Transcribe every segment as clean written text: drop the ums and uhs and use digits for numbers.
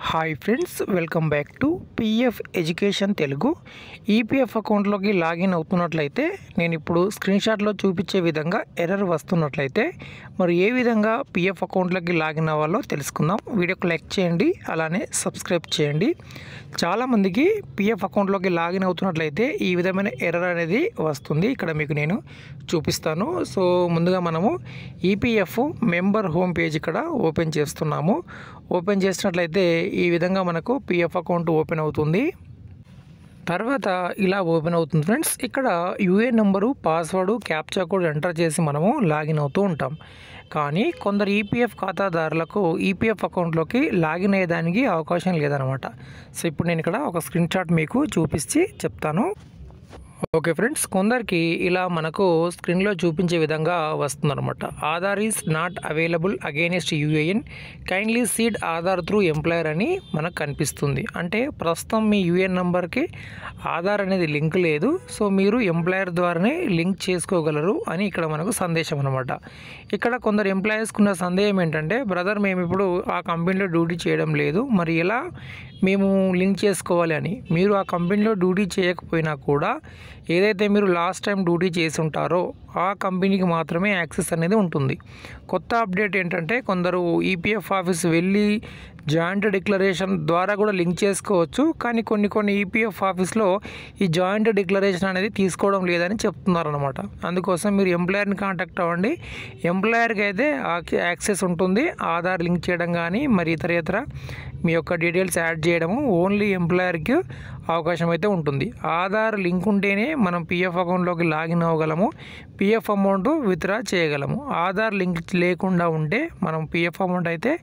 Hi friends, welcome back to PF education Telugu. EPF అకౌంట్లోకి login అవుతున్నట్లయితే నేను ఇప్పుడు స్క్రీన్షాట్లో చూపించే విధంగా ఎర్రర్ వస్తున్నట్లయితే మరి ఏ విధంగా పిఎఫ్ అకౌంట్లోకి లాగిన్ అవ్వాలో తెలుసుకుందాం. వీడియోకి లైక్ చేయండి, అలానే సబ్స్క్రైబ్ చేయండి. చాలామందికి పిఎఫ్ అకౌంట్లోకి లాగిన్ అవుతున్నట్లయితే ఈ విధమైన ఎర్రర్ అనేది వస్తుంది. ఇక్కడ మీకు నేను చూపిస్తాను. సో ముందుగా మనము ఈపీఎఫ్ మెంబర్ హోమ్ పేజ్ ఇక్కడ ఓపెన్ చేస్తున్నాము. ఓపెన్ చేసినట్లయితే ఈ విధంగా మనకు పిఎఫ్ అకౌంట్ ఓపెన్ అవుతుంది. తర్వాత ఇలా ఓపెన్ అవుతుంది ఫ్రెండ్స్. ఇక్కడ UAN number, password, captcha code enter చేసి మనము లాగిన్ అవుతూ ఉంటాం. కానీ కొందరు ఈపీఎఫ్ ఖాతాదారులకు ఈపీఎఫ్ అకౌంట్లోకి లాగిన్ అయ్యేదానికి అవకాశం లేదనమాట. సో ఇప్పుడు నేను ఇక్కడ ఒక స్క్రీన్ షాట్ మీకు చూపించి చెప్తాను. ఓకే ఫ్రెండ్స్, కొందరికి ఇలా మనకు స్క్రీన్లో చూపించే విధంగా వస్తుందన్నమాట. Aadhaar is not available against UAN, kindly seed Aadhaar through employer అని మనకు కనిపిస్తుంది. అంటే ప్రస్తుతం మీ యూఏఎన్ నెంబర్కి ఆధార్ అనేది లింక్ లేదు. సో మీరు ఎంప్లాయర్ ద్వారానే లింక్ చేసుకోగలరు అని ఇక్కడ మనకు సందేశం అనమాట. ఇక్కడ కొందరు ఎంప్లాయర్స్కి ఉన్న సందేహం ఏంటంటే, బ్రదర్ మేము ఇప్పుడు ఆ కంపెనీలో డ్యూటీ చేయడం లేదు, మరి ఎలా మేము లింక్ చేసుకోవాలి అని. మీరు ఆ కంపెనీలో డ్యూటీ చేయకపోయినా కూడా ఏదైతే మీరు లాస్ట్ టైం డ్యూటీ చేసి ఉంటారో ఆ కంపెనీకి మాత్రమే యాక్సెస్ అనేది ఉంటుంది. కొత్త అప్డేట్ ఏంటంటే, కొందరు ఈపీఎఫ్ ఆఫీస్ వెళ్ళి జాయింట్ డిక్లరేషన్ ద్వారా కూడా లింక్ చేసుకోవచ్చు. కానీ కొన్ని ఈపీఎఫ్ ఆఫీస్లో ఈ జాయింట్ డిక్లరేషన్ అనేది తీసుకోవడం లేదని చెప్తున్నారు అనమాట. అందుకోసం మీరు ఎంప్లాయర్ని కాంటాక్ట్ అవ్వండి. ఎంప్లాయర్కి అయితే యాక్సెస్ ఉంటుంది, ఆధార్ లింక్ చేయడం కానీ మరి ఇతర మీ యొక్క డీటెయిల్స్ యాడ్ చేయడము ఓన్లీ ఎంప్లాయర్కి అవకాశం అయితే ఉంటుంది. ఆధార్ లింక్ ఉంటేనే మనం పిఎఫ్ అకౌంట్లోకి లాగిన్ అవ్వగలము, పిఎఫ్ అమౌంట్ విత్డ్రా చేయగలము. ఆధార్ లింక్ లేకుండా ఉంటే మనం పిఎఫ్ అమౌంట్ అయితే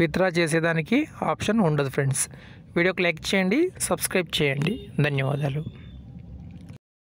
విత్డ్రా చేసేదానికి ఆప్షన్ ఉండదు ఫ్రెండ్స్. వీడియోకి లైక్ చేయండి, సబ్స్క్రైబ్ చేయండి. ధన్యవాదాలు.